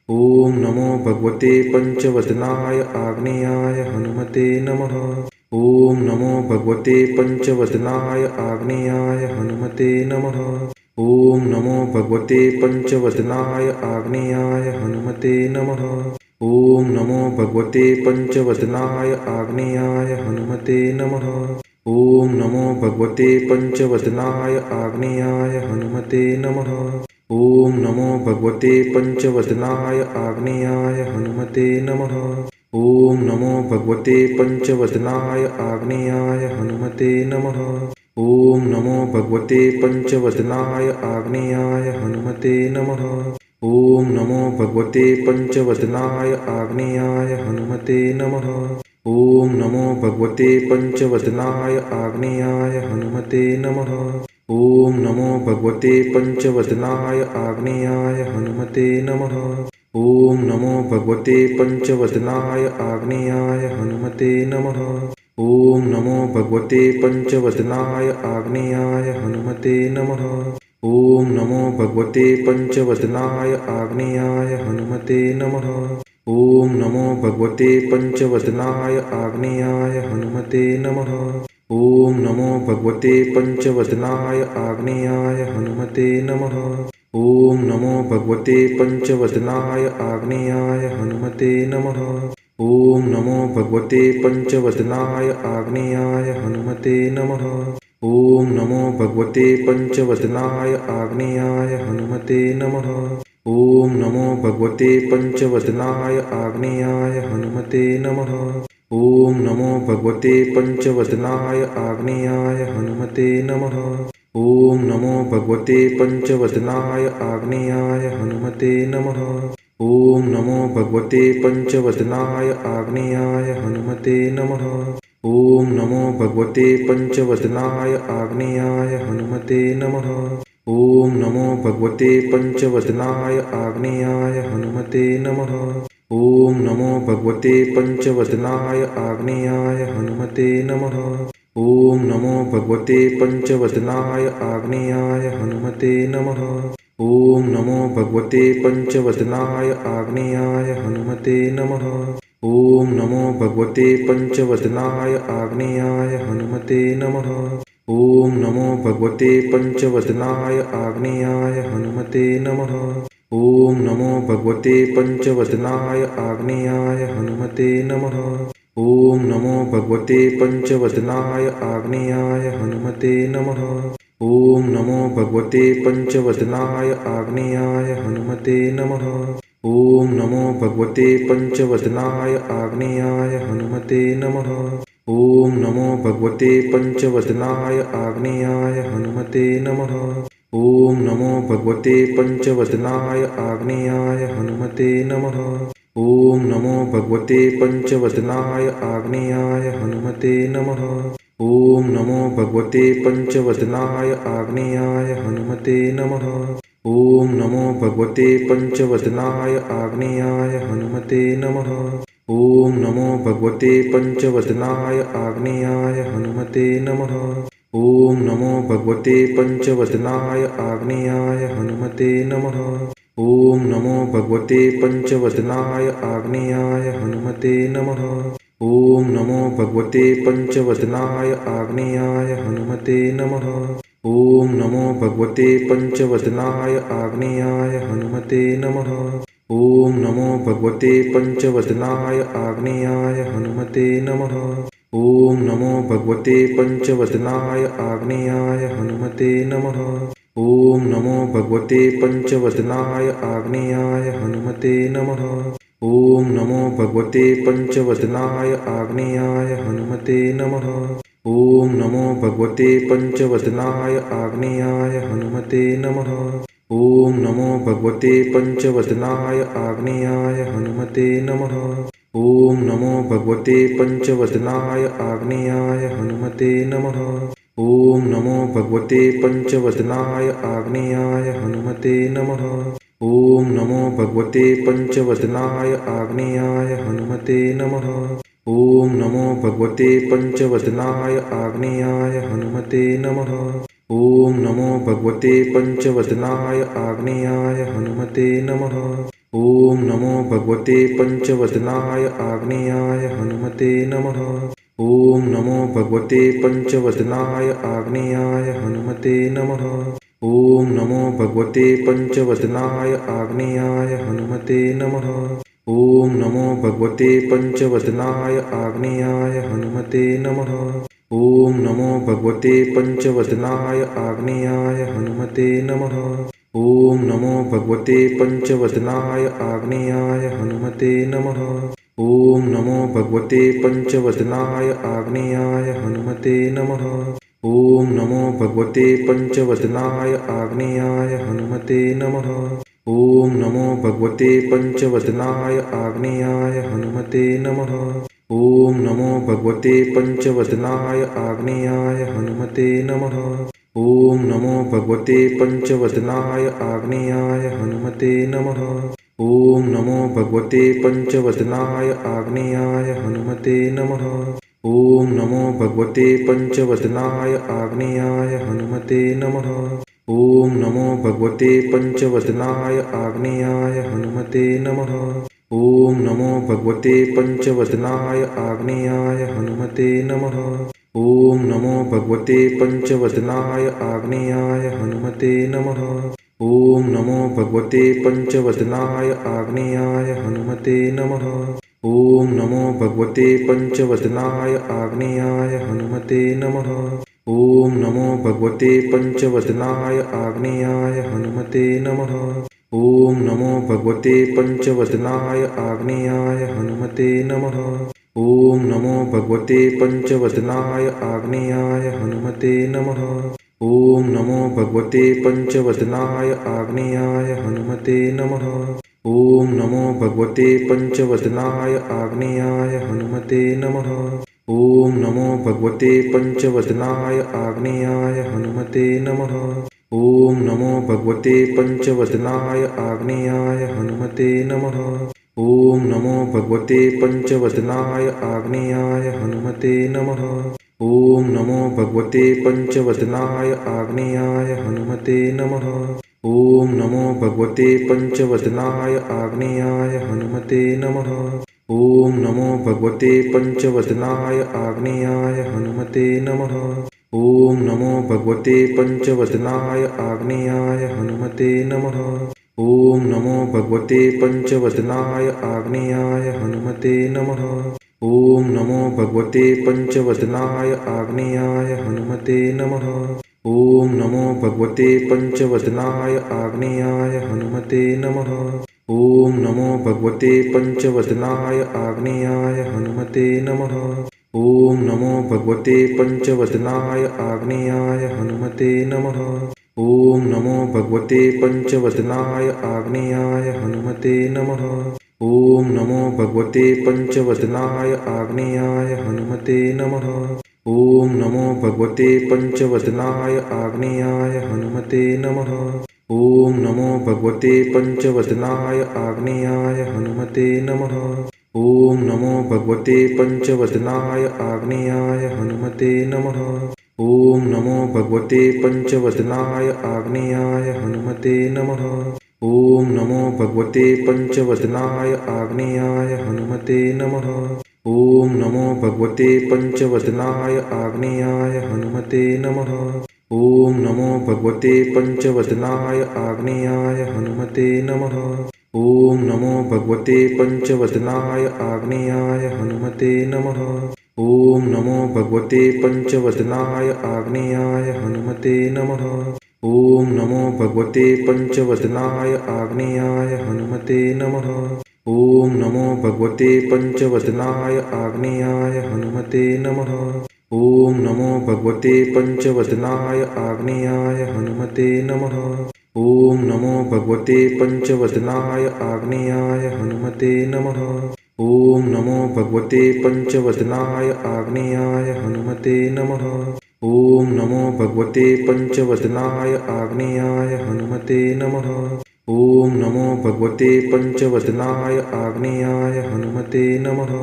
ॐ नमो भगवते पंचवदनाय आग्नेयाय हनुमते नमः। ॐ नमो भगवते पंचवदनाय आग्नेयाय हनुमते नमः। ॐ नमो भगवते पंचवदनाय आग्नेयाय हनुमते नमः। ॐ नमो भगवते पंचवदनाय आग्नेयाय हनुमते नमः। ॐ नमो भगवते पंचवदनाय आग्नेयाय हनुमते नमः। ॐ नमो भगवते पंचवदनाय आग्नेयाय हनुमते नमः। ॐ नमो भगवते पंचवदनाय आग्नेयाय हनुमते नमः। ॐ नमो भगवते पंचवदनाय आग्नेयाय हनुमते नमः। ॐ नमो भगवते पंचवदनाय आग्नेयाय हनुमते नमः। ॐ नमो भगवते पंचवदनाय आग्नेयाय हनुमते नमः। ॐ नमो भगवते पंचवदनाय आग्नेयाय हनुमते नमः। ॐ नमो भगवते पंचवदनाय आग्नेयाय हनुमते नमः। ॐ नमो भगवते पंचवदनाय आग्नेयाय हनुमते नमः। ॐ नमो भगवते पंचवदनाय आग्नेयाय हनुमते नमः। ॐ नमो भगवते पंचवदनाय आग्नेयाय हनुमते नमः। ॐ नमो भगवते पंचवदनाय आग्नेयाय हनुमते नमः। ॐ नमो भगवते पंचवदनाय आग्नेयाय हनुमते नमः। ॐ नमो भगवते पंचवदनाय आग्नेयाय हनुमते नमः। ॐ नमो भगवते पंचवदनाय आग्नेयाय हनुमते नमः। ॐ नमो भगवते पंचवदनाय आग्नेयाय हनुमते नमः। ॐ नमो भगवते पंचवदनाय आग्नेयाय हनुमते नमः। ॐ नमो भगवते पंचवदनाय आग्नेयाय हनुमते नमः। ॐ नमो भगवते पंचवदनाय आग्नेयाय हनुमते नमः। ॐ नमो भगवते पंचवदनाय आग्नेयाय हनुमते नमः। ॐ नमो भगवते पंचवदनाय आग्नेयाय हनुमते नमः। ॐ नमो भगवते पंचवदनाय आग्नेयाय हनुमते नमः। ॐ नमो भगवते पंचवदनाय आग्नेयाय हनुमते नमः। ॐ नमो भगवते पंचवदनाय आग्नेयाय हनुमते नमः। ॐ नमो भगवते पंचवदनाय आग्नेयाय हनुमते नमः। ॐ नमो भगवते पंचवदनाय आग्नेयाय हनुमते नमः। ॐ नमो भगवते पंचवदनाय आग्नेयाय हनुमते नमः। ॐ नमो भगवते पंचवदनाय आग्नेयाय हनुमते नमः। ॐ नमो भगवते पंचवदनाय आग्नेयाय हनुमते नमः। ॐ नमो भगवते पंचवदनाय आग्नेयाय हनुमते नमः। ॐ नमो भगवते पंचवदनाय आग्नेयाय हनुमते नमः। ॐ नमो भगवते पंचवदनाय आग्नेयाय हनुमते नमः। ॐ नमो भगवते पंचवदनाय आग्नेयाय हनुमते नमः। ॐ नमो भगवते पंचवदनाय आग्नेयाय हनुमते नमः। ॐ नमो भगवते पंचवदनाय आग्नेयाय हनुमते नमः। ॐ नमो भगवते पंचवदनाय आग्नेयाय हनुमते नमः। ॐ नमो भगवते पंचवदनाय आग्नेयाय हनुमते नमः। ॐ नमो भगवते पंचवदनाय आग्नेयाय हनुमते नमः। ॐ नमो भगवते पंचवदनाय आग्नेयाय हनुमते नमः। ॐ नमो भगवते पंचवदनाय आग्नेयाय हनुमते नमः। ॐ नमो भगवते पंचवदनाय आग्नेयाय हनुमते नमः। ॐ नमो भगवते पंचवदनाय आग्नेयाय हनुमते नमः। ॐ नमो भगवते पंचवदनाय आग्नेयाय हनुमते नमः। ॐ नमो भगवते पंचवदनाय आग्नेयाय हनुमते नमः। ॐ नमो भगवते पंचवदनाय आग्नेयाय हनुमते नमः। ॐ नमो भगवते पंचवदनाय आग्नेयाय हनुमते नमः। ॐ नमो भगवते पंचवदनाय आग्नेयाय हनुमते नमः। ॐ नमो भगवते पंचवदनाय आग्नेयाय हनुमते नमः। ॐ नमो भगवते पंचवदनाय आग्नेयाय हनुमते नमः। ॐ नमो भगवते पंचवदनाय आग्नेयाय हनुमते नमः। ॐ नमो भगवते पंचवदनाय आग्नेयाय हनुमते नमः। ॐ नमो भगवते पञ्चवदनाय आग्नेयाय हनुमते नमः। ॐ नमो भगवते पञ्चवदनाय आग्नेयाय हनुमते नमः। ॐ नमो भगवते पञ्चवदनाय आग्नेयाय हनुमते नमः। ॐ नमो भगवते पञ्चवदनाय आग्नेयाय हनुमते नमः। ॐ नमो भगवते पञ्चवदनाय आग्नेयाय हनुमते नमः। ॐ नमो भगवते पञ्चवदनाय आग्नेयाय हनुमते नमः। ॐ नमो भगवते पञ्चवदनाय आग्नेयाय हनुमते नमः। ॐ नमो भगवते पञ्चवदनाय आग्नेयाय हनुमते नमः। ॐ नमो भगवते पञ्चवदनाय आग्नेयाय हनुमते नमः। ॐ नमो भगवते पञ्चवदनाय आग्नेयाय हनुमते नमः। ॐ नमो भगवते पञ्चवदनाय आग्नेयाय हनुमते नमः। ॐ नमो भगवते पञ्चवदनाय आग्नेयाय हनुमते नमः। ॐ नमो भगवते पञ्चवदनाय आग्नेयाय हनुमते नमः। ॐ नमो भगवते पञ्चवदनाय आग्नेयाय हनुमते नमः। ॐ नमो भगवते पञ्चवदनाय आग्नेयाय हनुमते नमः। ॐ नमो भगवते पञ्चवदनाय आग्नेयाय हनुमते नमः। ॐ नमो भगवते पञ्चवदनाय आग्नेयाय हनुमते नमः। ॐ नमो भगवते पञ्चवदनाय आग्नेयाय हनुमते नमः। ॐ नमो भगवते पञ्चवदनाय आग्नेयाय हनुमते नमः। ॐ नमो भगवते पञ्चवदनाय आग्नेयाय हनुमते नमः। ॐ नमो भगवते पञ्चवदनाय आग्नेयाय हनुमते नमः। ॐ नमो भगवते पञ्चवदनाय आग्नेयाय हनुमते नमः। ॐ नमो भगवते पञ्चवदनाय आग्नेयाय हनुमते नमः। ॐ नमो भगवते पञ्चवदनाय आग्नेयाय हनुमते नमः। ॐ नमो भगवते पञ्चवदनाय आग्नेयाय हनुमते नमः। ॐ नमो भगवते पञ्चवदनाय आग्नेयाय हनुमते नमः। ॐ नमो भगवते पञ्चवदनाय आग्नेयाय हनुमते नमः। ॐ नमो भगवते पञ्चवदनाय आग्नेयाय हनुमते नमः। ॐ नमो भगवते पञ्चवदनाय आग्नेयाय हनुमते नमः। ॐ नमो भगवते पञ्चवदनाय आग्नेयाय हनुमते नमः। ॐ नमो भगवते पञ्चवदनाय आग्नेयाय हनुमते नमः। ॐ नमो भगवते पञ्चवदनाय आग्नेयाय हनुमते नमः। ॐ नमो भगवते पञ्चवदनाय आग्नेयाय हनुमते नमः। ॐ नमो भगवते पञ्चवदनाय आग्नेयाय हनुमते नमः। ॐ नमो भगवते पञ्चवदनाय आग्नेयाय हनुमते नमः। ॐ नमो भगवते पञ्चवदनाय आग्नेयाय हनुमते नमः। ॐ नमो भगवते पञ्चवदनाय आग्नेयाय हनुमते नमः। ॐ नमो भगवते पञ्चवदनाय आग्नेयाय हनुमते नमः। ॐ नमो भगवते पञ्चवदनाय आग्नेयाय हनुमते नमः। ॐ नमो भगवते पञ्चवदनाय आग्नेयाय हनुमते नमः। ॐ नमो भगवते पञ्चवदनाय आग्नेयाय हनुमते नमः। ॐ नमो भगवते पञ्चवदनाय आग्नेयाय हनुमते नमः। ॐ नमो भगवते पञ्चवदनाय आग्नेयाय हनुमते नमः। ॐ नमो भगवते पञ्चवदनाय आग्नेयाय हनुमते नमः। ॐ नमो भगवते पञ्चवदनाय आग्नेयाय हनुमते नमः। ॐ नमो भगवते पञ्चवदनाय आग्नेयाय हनुमते नमः। ॐ नमो भगवते पञ्चवदनाय आग्नेयाय हनुमते नमः। ॐ नमो भगवते पञ्चवदनाय आग्नेयाय हनुमते नमः। ॐ नमो भगवते पञ्चवदनाय आग्नेयाय हनुमते नमः। ॐ नमो भगवते पञ्चवदनाय आग्नेयाय हनुमते नमः। ॐ नमो भगवते पञ्चवदनाय आग्नेयाय हनुमते नमः। ॐ नमो भगवते पञ्चवदनाय आग्नेयाय हनुमते नमः। ॐ नमो भगवते पञ्चवदनाय आग्नेयाय हनुमते नमः।